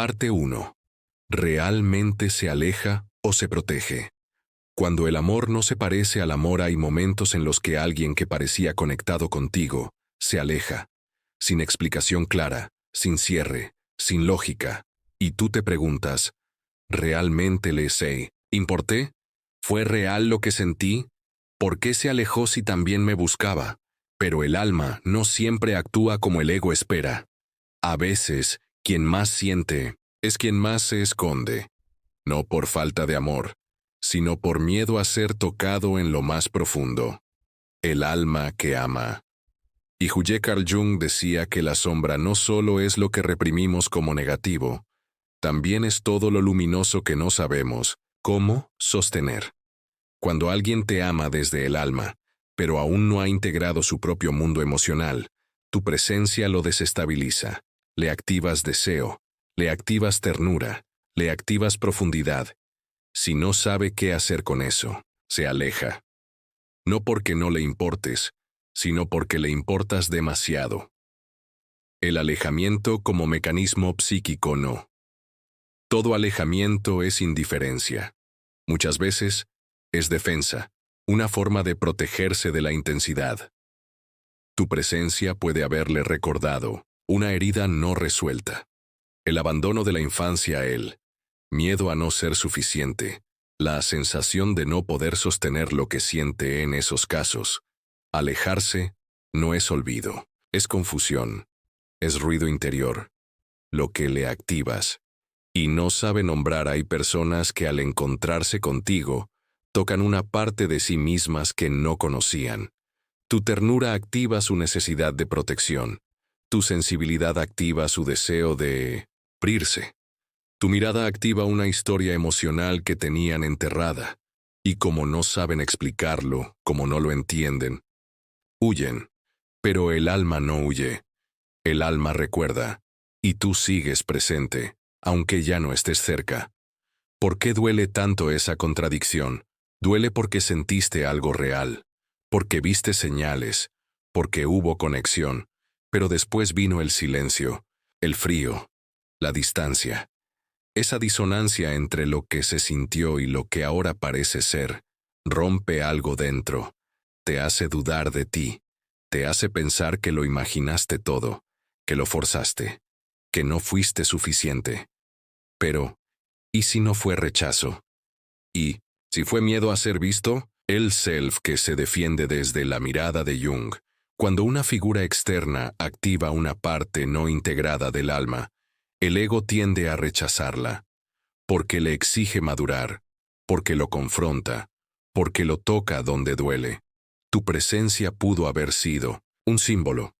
Parte 1. ¿Realmente se aleja o se protege? Cuando el amor no se parece al amor, hay momentos en los que alguien que parecía conectado contigo se aleja, sin explicación clara, sin cierre, sin lógica, y tú te preguntas, ¿realmente importé? ¿Fue real lo que sentí? ¿Por qué se alejó si también me buscaba? Pero el alma no siempre actúa como el ego espera. A veces, quien más siente es quien más se esconde, no por falta de amor, sino por miedo a ser tocado en lo más profundo. El alma que ama. Y Carl Jung decía que la sombra no solo es lo que reprimimos como negativo, también es todo lo luminoso que no sabemos cómo sostener. Cuando alguien te ama desde el alma, pero aún no ha integrado su propio mundo emocional, tu presencia lo desestabiliza. Le activas deseo, le activas ternura, le activas profundidad. Si no sabe qué hacer con eso, se aleja. No porque no le importes, sino porque le importas demasiado. El alejamiento como mecanismo psíquico no. Todo alejamiento es indiferencia. Muchas veces, es defensa, una forma de protegerse de la intensidad. Tu presencia puede haberle recordado una herida no resuelta. El abandono de la infancia a él, miedo a no ser suficiente, la sensación de no poder sostener lo que siente en esos casos. Alejarse no es olvido, es confusión, es ruido interior, lo que le activas. Y no sabe nombrar. Hay personas que al encontrarse contigo, tocan una parte de sí mismas que no conocían. Tu ternura activa su necesidad de protección. Tu sensibilidad activa su deseo de abrirse. Tu mirada activa una historia emocional que tenían enterrada. Y como no saben explicarlo, como no lo entienden, huyen. Pero el alma no huye. El alma recuerda. Y tú sigues presente, aunque ya no estés cerca. ¿Por qué duele tanto esa contradicción? Duele porque sentiste algo real, porque viste señales, porque hubo conexión, pero después vino el silencio, el frío, la distancia. Esa disonancia entre lo que se sintió y lo que ahora parece ser, rompe algo dentro, te hace dudar de ti, te hace pensar que lo imaginaste todo, que lo forzaste, que no fuiste suficiente. Pero, ¿y si no fue rechazo? ¿Y si fue miedo a ser visto? El self que se defiende desde la mirada de Jung. Cuando una figura externa activa una parte no integrada del alma, el ego tiende a rechazarla, porque le exige madurar, porque lo confronta, porque lo toca donde duele. Tu presencia pudo haber sido un símbolo,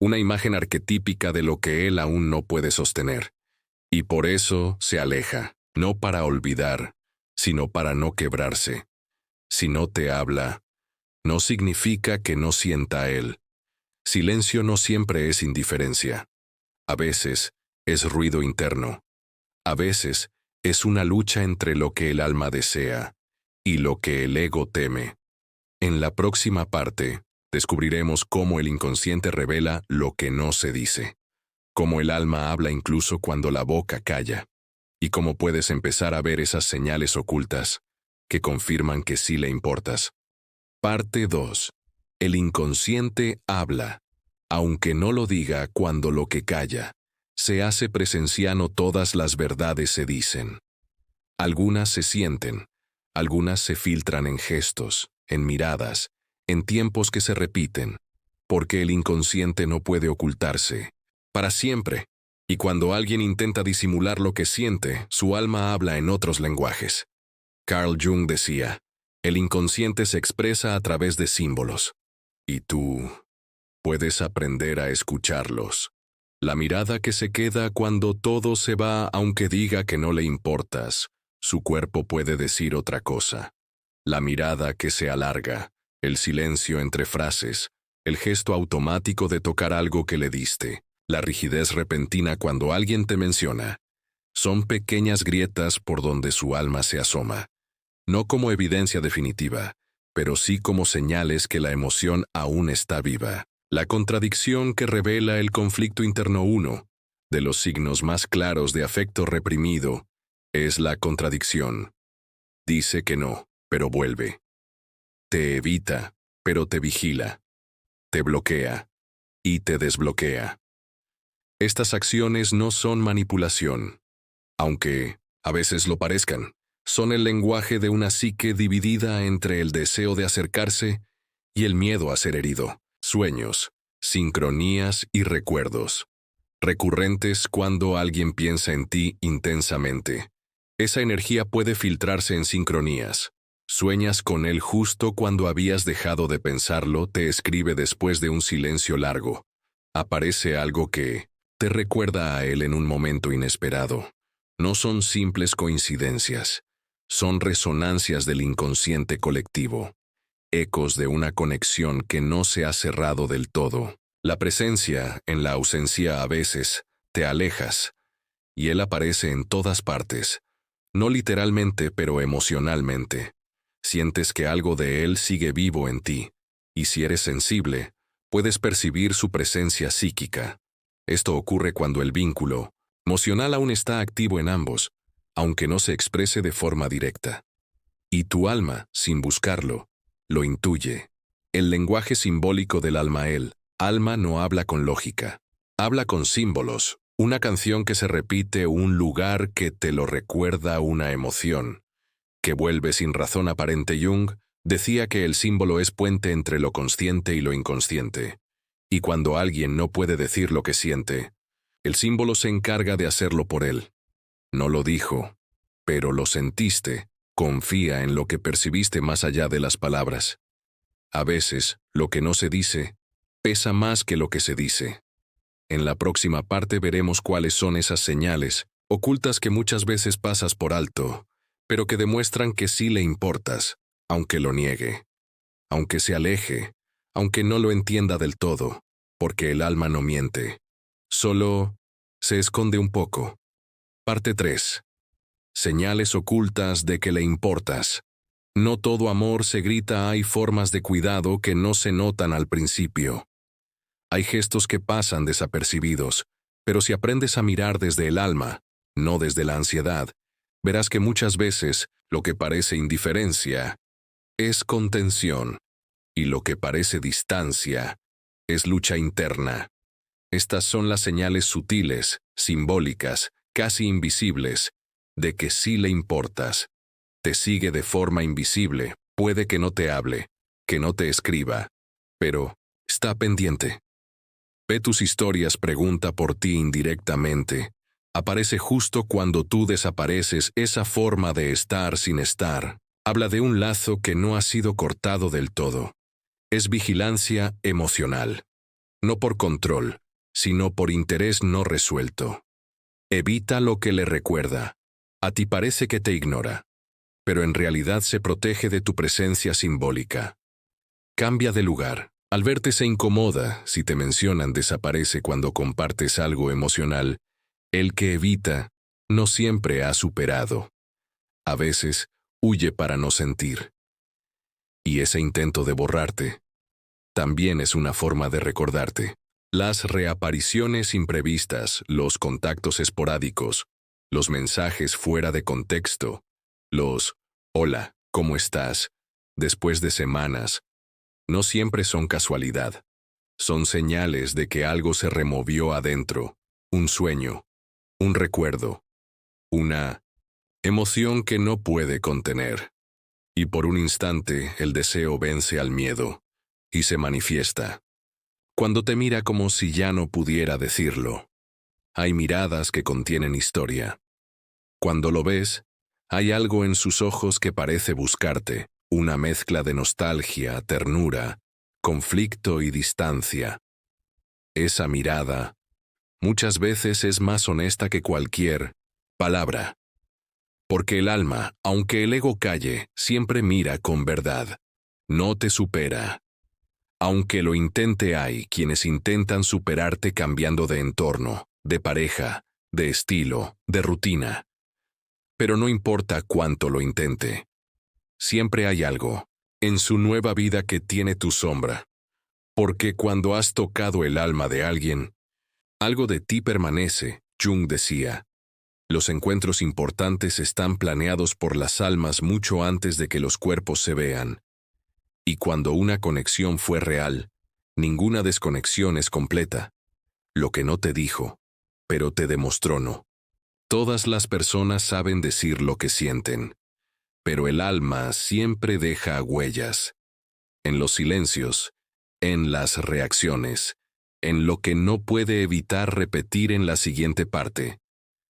una imagen arquetípica de lo que él aún no puede sostener. Y por eso se aleja, no para olvidar, sino para no quebrarse. Si no te habla, no significa que no sienta a él. Silencio no siempre es indiferencia. A veces es ruido interno. A veces es una lucha entre lo que el alma desea y lo que el ego teme. En la próxima parte, descubriremos cómo el inconsciente revela lo que no se dice, cómo el alma habla incluso cuando la boca calla, y cómo puedes empezar a ver esas señales ocultas que confirman que sí le importas. Parte 2. El inconsciente habla, aunque no lo diga. Cuando lo que calla se hace presenciano, todas las verdades se dicen. Algunas se sienten, algunas se filtran en gestos, en miradas, en tiempos que se repiten, porque el inconsciente no puede ocultarse para siempre, y cuando alguien intenta disimular lo que siente, su alma habla en otros lenguajes. Carl Jung decía, el inconsciente se expresa a través de símbolos, y tú puedes aprender a escucharlos. La mirada que se queda cuando todo se va, aunque diga que no le importas, su cuerpo puede decir otra cosa. La mirada que se alarga, el silencio entre frases, el gesto automático de tocar algo que le diste, la rigidez repentina cuando alguien te menciona. Son pequeñas grietas por donde su alma se asoma. No como evidencia definitiva, pero sí como señales que la emoción aún está viva. La contradicción que revela el conflicto interno 1. de los signos más claros de afecto reprimido es la contradicción. Dice que no, pero vuelve. Te evita, pero te vigila. Te bloquea y te desbloquea. Estas acciones no son manipulación, aunque a veces lo parezcan. Son el lenguaje de una psique dividida entre el deseo de acercarse y el miedo a ser herido. Sueños, sincronías y recuerdos. Recurrentes cuando alguien piensa en ti intensamente. Esa energía puede filtrarse en sincronías. Sueñas con él justo cuando habías dejado de pensarlo, te escribe después de un silencio largo. Aparece algo que te recuerda a él en un momento inesperado. No son simples coincidencias. Son resonancias del inconsciente colectivo. Ecos de una conexión que no se ha cerrado del todo. La presencia, en la ausencia a veces, te alejas. Y él aparece en todas partes. No literalmente, pero emocionalmente. Sientes que algo de él sigue vivo en ti. Y si eres sensible, puedes percibir su presencia psíquica. Esto ocurre cuando el vínculo emocional aún está activo en ambos, aunque no se exprese de forma directa. Y tu alma, sin buscarlo, lo intuye. El lenguaje simbólico del alma alma no habla con lógica. Habla con símbolos. Una canción que se repite, un lugar que te lo recuerda, una emoción que vuelve sin razón aparente. Jung decía que el símbolo es puente entre lo consciente y lo inconsciente. Y cuando alguien no puede decir lo que siente, el símbolo se encarga de hacerlo por él. No lo dijo, pero lo sentiste. Confía en lo que percibiste más allá de las palabras. A veces, lo que no se dice pesa más que lo que se dice. En la próxima parte veremos cuáles son esas señales ocultas que muchas veces pasas por alto, pero que demuestran que sí le importas, aunque lo niegue, aunque se aleje, aunque no lo entienda del todo, porque el alma no miente. Solo se esconde un poco. Parte 3. Señales ocultas de que le importas. No todo amor se grita, hay formas de cuidado que no se notan al principio. Hay gestos que pasan desapercibidos, pero si aprendes a mirar desde el alma, no desde la ansiedad, verás que muchas veces lo que parece indiferencia es contención, y lo que parece distancia es lucha interna. Estas son las señales sutiles, simbólicas, casi invisibles, de que sí le importas. Te sigue de forma invisible, puede que no te hable, que no te escriba, pero está pendiente. Ve tus historias, pregunta por ti indirectamente. Aparece justo cuando tú desapareces, esa forma de estar sin estar. Habla de un lazo que no ha sido cortado del todo. Es vigilancia emocional. No por control, sino por interés no resuelto. Evita lo que le recuerda. A ti parece que te ignora, pero en realidad se protege de tu presencia simbólica. Cambia de lugar. Al verte se incomoda, si te mencionan desaparece cuando compartes algo emocional. El que evita no siempre ha superado. A veces huye para no sentir. Y ese intento de borrarte también es una forma de recordarte. Las reapariciones imprevistas, los contactos esporádicos, los mensajes fuera de contexto, los «Hola, ¿cómo estás?», después de semanas, no siempre son casualidad. Son señales de que algo se removió adentro, un sueño, un recuerdo, una emoción que no puede contener. Y por un instante el deseo vence al miedo y se manifiesta. Cuando te mira como si ya no pudiera decirlo. Hay miradas que contienen historia. Cuando lo ves, hay algo en sus ojos que parece buscarte, una mezcla de nostalgia, ternura, conflicto y distancia. Esa mirada muchas veces es más honesta que cualquier palabra. Porque el alma, aunque el ego calle, siempre mira con verdad. No te supera. Aunque lo intente, hay quienes intentan superarte cambiando de entorno, de pareja, de estilo, de rutina. Pero no importa cuánto lo intente. Siempre hay algo en su nueva vida que tiene tu sombra. Porque cuando has tocado el alma de alguien, algo de ti permanece Jung decía, los encuentros importantes están planeados por las almas mucho antes de que los cuerpos se vean. Y cuando una conexión fue real, ninguna desconexión es completa. Lo que no te dijo, pero te demostró no. Todas las personas saben decir lo que sienten, pero el alma siempre deja huellas. En los silencios, en las reacciones, en lo que no puede evitar repetir en la siguiente parte.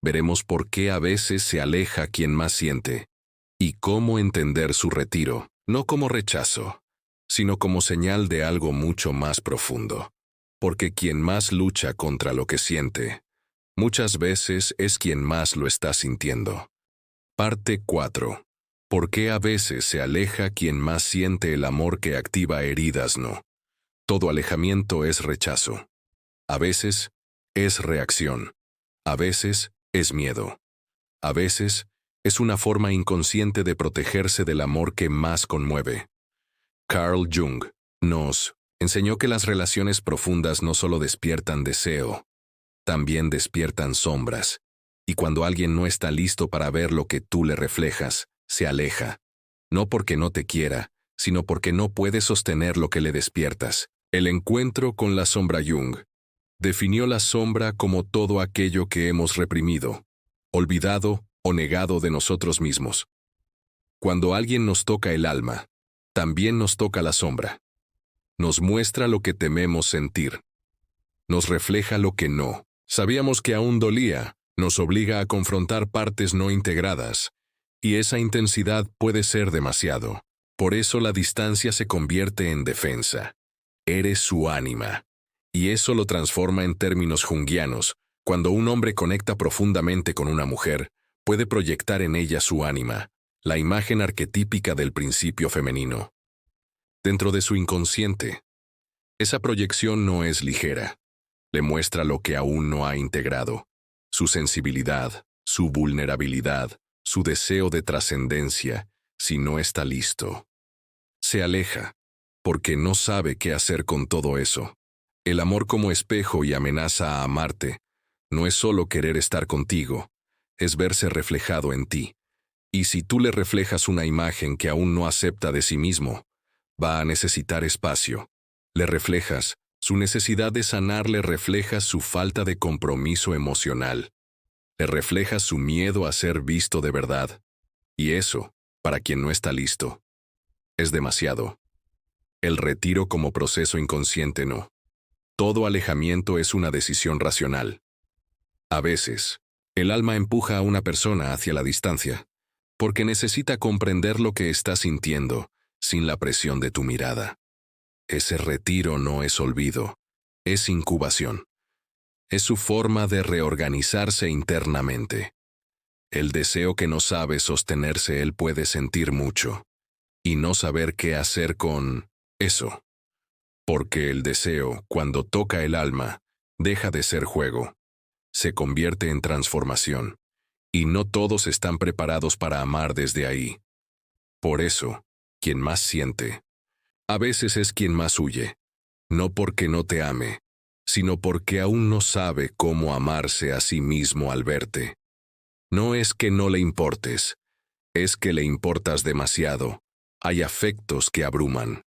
Veremos por qué a veces se aleja quien más siente, y cómo entender su retiro, no como rechazo, sino como señal de algo mucho más profundo. Porque quien más lucha contra lo que siente, muchas veces es quien más lo está sintiendo. Parte 4. ¿Por qué a veces se aleja quien más siente el amor que activa heridas? No. Todo alejamiento es rechazo. A veces es reacción. A veces es miedo. A veces es una forma inconsciente de protegerse del amor que más conmueve. Carl Jung nos enseñó que las relaciones profundas no solo despiertan deseo, también despiertan sombras. Y cuando alguien no está listo para ver lo que tú le reflejas, se aleja. No porque no te quiera, sino porque no puede sostener lo que le despiertas. El encuentro con la sombra. Jung definió la sombra como todo aquello que hemos reprimido, olvidado o negado de nosotros mismos. Cuando alguien nos toca el alma, también nos toca la sombra. Nos muestra lo que tememos sentir. Nos refleja lo que no sabíamos que aún dolía, nos obliga a confrontar partes no integradas, y esa intensidad puede ser demasiado. Por eso la distancia se convierte en defensa. Eres su ánima. Y eso lo transforma en términos junguianos. Cuando un hombre conecta profundamente con una mujer, puede proyectar en ella su ánima, la imagen arquetípica del principio femenino. Dentro de su inconsciente, esa proyección no es ligera. Le muestra lo que aún no ha integrado, su sensibilidad, su vulnerabilidad, su deseo de trascendencia, si no está listo. Se aleja, porque no sabe qué hacer con todo eso. El amor como espejo y amenaza a amarte no es solo querer estar contigo, es verse reflejado en ti. Y si tú le reflejas una imagen que aún no acepta de sí mismo, va a necesitar espacio. Le reflejas su necesidad de sanar, le reflejas su falta de compromiso emocional. Le reflejas su miedo a ser visto de verdad. Y eso, para quien no está listo, es demasiado. El retiro como proceso inconsciente no. Todo alejamiento es una decisión racional. A veces, el alma empuja a una persona hacia la distancia, porque necesita comprender lo que está sintiendo, sin la presión de tu mirada. Ese retiro no es olvido, es incubación. Es su forma de reorganizarse internamente. El deseo que no sabe sostenerse él puede sentir mucho, y no saber qué hacer con eso. Porque el deseo, cuando toca el alma, deja de ser juego. Se convierte en transformación. Y no todos están preparados para amar desde ahí. Por eso, quien más siente, a veces es quien más huye. No porque no te ame, sino porque aún no sabe cómo amarse a sí mismo al verte. No es que no le importes, es que le importas demasiado. Hay afectos que abruman.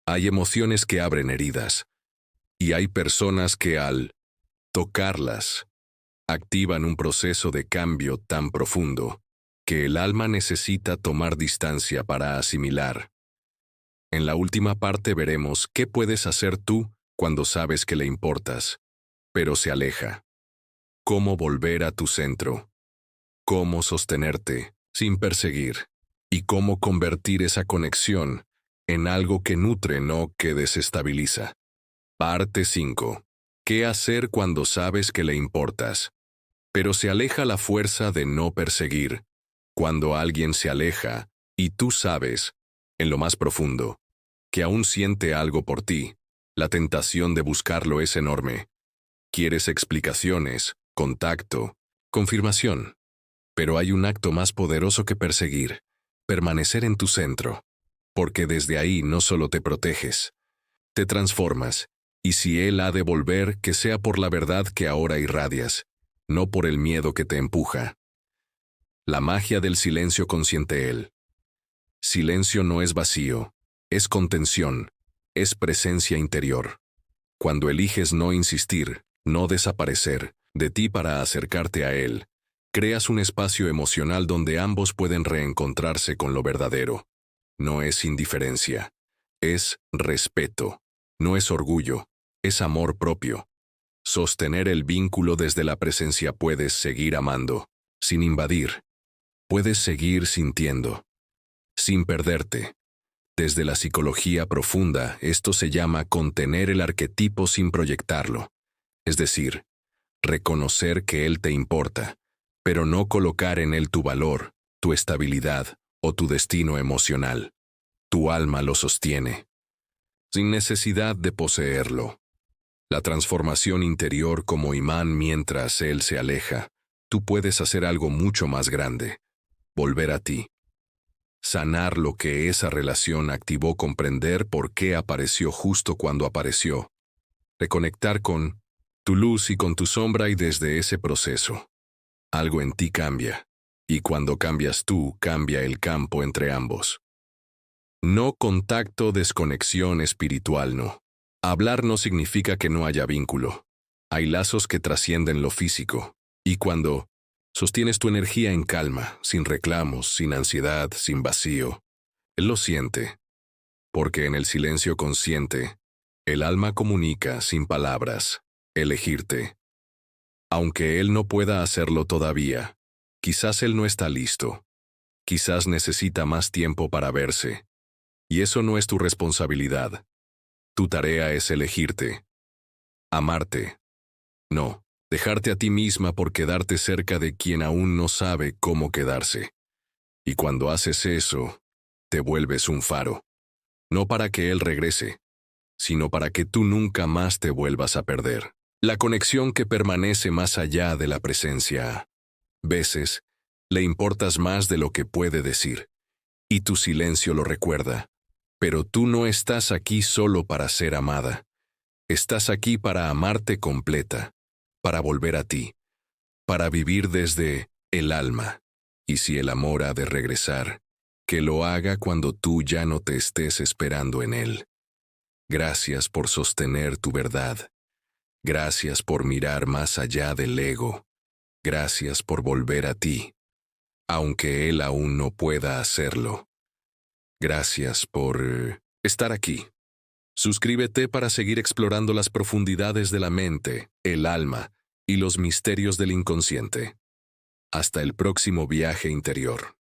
Hay emociones que abren heridas. Y hay personas que al tocarlas, activan un proceso de cambio tan profundo que el alma necesita tomar distancia para asimilar. En la última parte veremos qué puedes hacer tú cuando sabes que le importas, pero se aleja. Cómo volver a tu centro. Cómo sostenerte sin perseguir. Y cómo convertir esa conexión en algo que nutre, no que desestabiliza. Parte 5. ¿Qué hacer cuando sabes que le importas? Pero se aleja la fuerza de no perseguir. Cuando alguien se aleja, y tú sabes, en lo más profundo, que aún siente algo por ti, la tentación de buscarlo es enorme. Quieres explicaciones, contacto, confirmación. Pero hay un acto más poderoso que perseguir: permanecer en tu centro. Porque desde ahí no solo te proteges, te transformas, y si él ha de volver, que sea por la verdad que ahora irradias. no por el miedo que te empuja. La magia del silencio consciente. El silencio no es vacío, es contención, es presencia interior. Cuando eliges no insistir, no desaparecer de ti para acercarte a él, creas un espacio emocional donde ambos pueden reencontrarse con lo verdadero. No es indiferencia, es respeto, no es orgullo, es amor propio. Sostener el vínculo desde la presencia. Puedes seguir amando, sin invadir. Puedes seguir sintiendo, sin perderte. Desde la psicología profunda, esto se llama contener el arquetipo sin proyectarlo. Es decir, reconocer que él te importa, pero no colocar en él tu valor, tu estabilidad o tu destino emocional. Tu alma lo sostiene, sin necesidad de poseerlo. La transformación interior como imán. Mientras él se aleja, tú puedes hacer algo mucho más grande. Volver a ti. Sanar lo que esa relación activó. Comprender por qué apareció justo cuando apareció. Reconectar con tu luz y con tu sombra, y desde ese proceso, algo en ti cambia. Y cuando cambias tú, cambia el campo entre ambos. No contacto, desconexión espiritual. No. Hablar no significa que no haya vínculo. Hay lazos que trascienden lo físico. Y cuando sostienes tu energía en calma, sin reclamos, sin ansiedad, sin vacío, él lo siente. Porque en el silencio consciente, el alma comunica sin palabras, elegirte. Aunque él no pueda hacerlo todavía, quizás él no está listo. Quizás necesita más tiempo para verse. Y eso no es tu responsabilidad. Tu tarea es elegirte. Amarte. No, dejarte a ti misma por quedarte cerca de quien aún no sabe cómo quedarse. Y cuando haces eso, te vuelves un faro. No para que él regrese, sino para que tú nunca más te vuelvas a perder. La conexión que permanece más allá de la presencia. Veces, le importas más de lo que puede decir. Y tu silencio lo recuerda. Pero tú no estás aquí solo para ser amada. Estás aquí para amarte completa, para volver a ti, para vivir desde el alma. Y si el amor ha de regresar, que lo haga cuando tú ya no te estés esperando en él. Gracias por sostener tu verdad. Gracias por mirar más allá del ego. Gracias por volver a ti, aunque él aún no pueda hacerlo. Gracias por estar aquí. Suscríbete para seguir explorando las profundidades de la mente, el alma y los misterios del inconsciente. Hasta el próximo viaje interior.